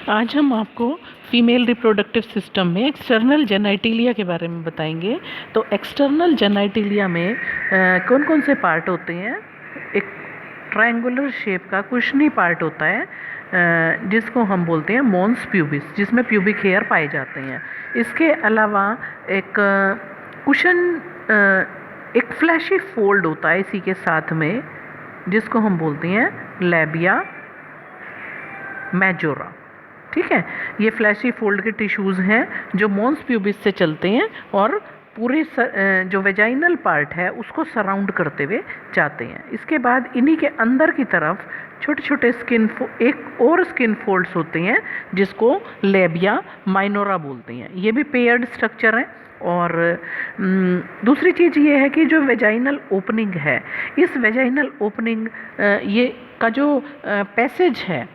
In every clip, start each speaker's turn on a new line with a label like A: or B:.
A: आज हम आपको फीमेल रिप्रोडक्टिव सिस्टम में एक्सटर्नल जेनाइटिलिया के बारे में बताएंगे। तो एक्सटर्नल जेनाइटिलिया में कौन कौन से पार्ट होते हैं। एक ट्रायंगुलर शेप का कुशनी पार्ट होता है जिसको हम बोलते हैं मॉन्स प्यूबिस, जिसमें प्यूबिक हेयर पाए जाते हैं। इसके अलावा एक कुशन एक फ्लैशी फोल्ड होता है इसी के साथ में, जिसको हम बोलते हैं लैबिया मेजोरा। ठीक है, ये फ्लैशी फोल्ड के टिश्यूज़ हैं जो मॉन्स प्यूबिस से चलते हैं और पूरे जो वेजाइनल पार्ट है उसको सराउंड करते हुए जाते हैं। इसके बाद इन्हीं के अंदर की तरफ छोटे छोटे एक और स्किन फोल्ड्स होते हैं जिसको लेबिया माइनोरा बोलते हैं। ये भी पेयर्ड स्ट्रक्चर है। और दूसरी चीज़ ये है कि जो वेजाइनल ओपनिंग है, इस वेजाइनल ओपनिंग ये का जो पैसेज है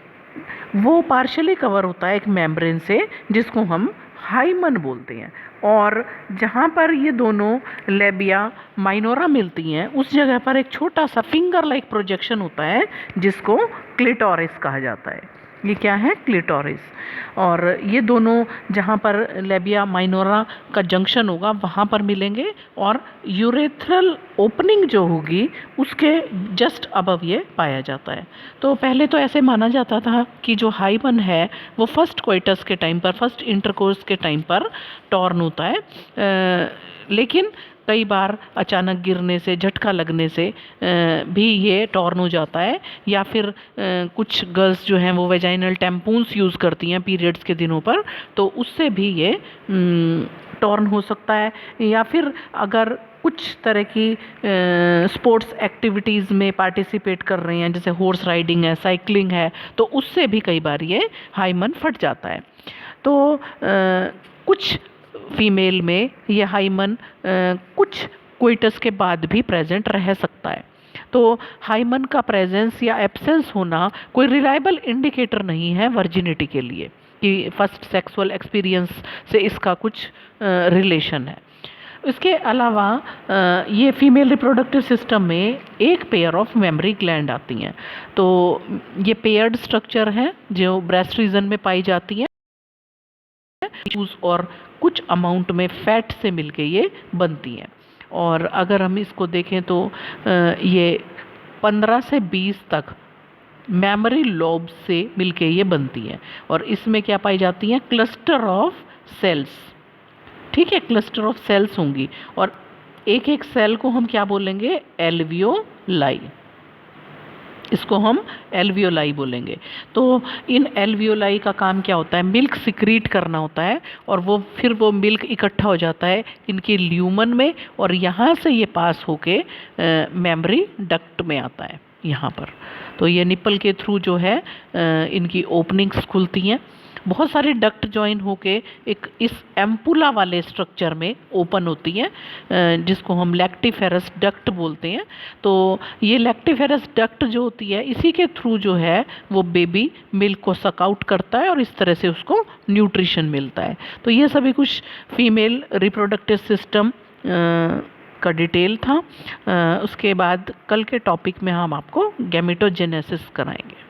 A: वो पार्शली कवर होता है एक मेम्ब्रेन से, जिसको हम हाइमन बोलते हैं। और जहाँ पर ये दोनों लेबिया माइनोरा मिलती हैं उस जगह पर एक छोटा सा फिंगर लाइक प्रोजेक्शन होता है जिसको क्लिटोरिस कहा जाता है। ये क्या है? क्लिटोरिस। और ये दोनों जहाँ पर लेबिया माइनोरा का जंक्शन होगा वहाँ पर मिलेंगे और यूरेथ्रल ओपनिंग जो होगी उसके जस्ट अबव ये पाया जाता है। तो पहले तो ऐसे माना जाता था कि जो हाइमन है वो फर्स्ट कोइटस के टाइम पर, फर्स्ट इंटरकोर्स के टाइम पर टॉर्न होता है, लेकिन कई बार अचानक गिरने से, झटका लगने से भी ये टॉर्न हो जाता है। या फिर कुछ गर्ल्स जो हैं वो वेजाइनल टैम्पून्स यूज़ करती हैं पीरियड्स के दिनों पर, तो उससे भी ये टॉर्न हो सकता है। या फिर अगर कुछ तरह की स्पोर्ट्स एक्टिविटीज़ में पार्टिसिपेट कर रहे हैं, जैसे हॉर्स राइडिंग है, साइकिलिंग है, तो उससे भी कई बार ये हाइमन फट जाता है। तो कुछ फीमेल में ये हाइमन कुछ कोइटस के बाद भी प्रेजेंट रह सकता है। तो हाइमन का प्रेजेंस या एब्सेंस होना कोई रिलायबल इंडिकेटर नहीं है वर्जिनिटी के लिए कि फर्स्ट सेक्सुअल एक्सपीरियंस से इसका कुछ रिलेशन है। इसके अलावा ये फीमेल रिप्रोडक्टिव सिस्टम में एक पेयर ऑफ मेमरी ग्लैंड आती हैं। तो ये पेयर्ड स्ट्रक्चर हैं जो ब्रेस्ट रीजन में पाई जाती हैं और कुछ अमाउंट में फैट से मिलके ये बनती हैं। और अगर हम इसको देखें तो ये 15 से 20 तक मेमोरी लोब से मिलके ये बनती हैं। और इसमें क्या पाई जाती हैं? Cluster of cells. ठीक है, क्लस्टर ऑफ सेल्स होंगी और एक एक सेल को हम क्या बोलेंगे? एल्वियोलाई। इसको हम एल्वियोलाई बोलेंगे। तो इन एल्वियोलाई का काम क्या होता है? मिल्क सिक्रीट करना होता है और वो मिल्क इकट्ठा हो जाता है इनकी ल्यूमन में और यहाँ से ये पास होके मेमरी डक्ट में आता है यहाँ पर। तो ये निपल के थ्रू जो है इनकी ओपनिंग्स खुलती हैं। बहुत सारे डक्ट ज्वाइन होके एक इस एम्पुला वाले स्ट्रक्चर में ओपन होती हैं जिसको हम लैक्टिफेरस डक्ट बोलते हैं। तो ये लैक्टिफेरस डक्ट जो होती है इसी के थ्रू जो है वो बेबी मिल्क को सक आउट करता है और इस तरह से उसको न्यूट्रिशन मिलता है। तो ये सभी कुछ फीमेल रिप्रोडक्टिव सिस्टम का डिटेल था। उसके बाद कल के टॉपिक में हम आपको गैमेटोजेनेसिस कराएंगे।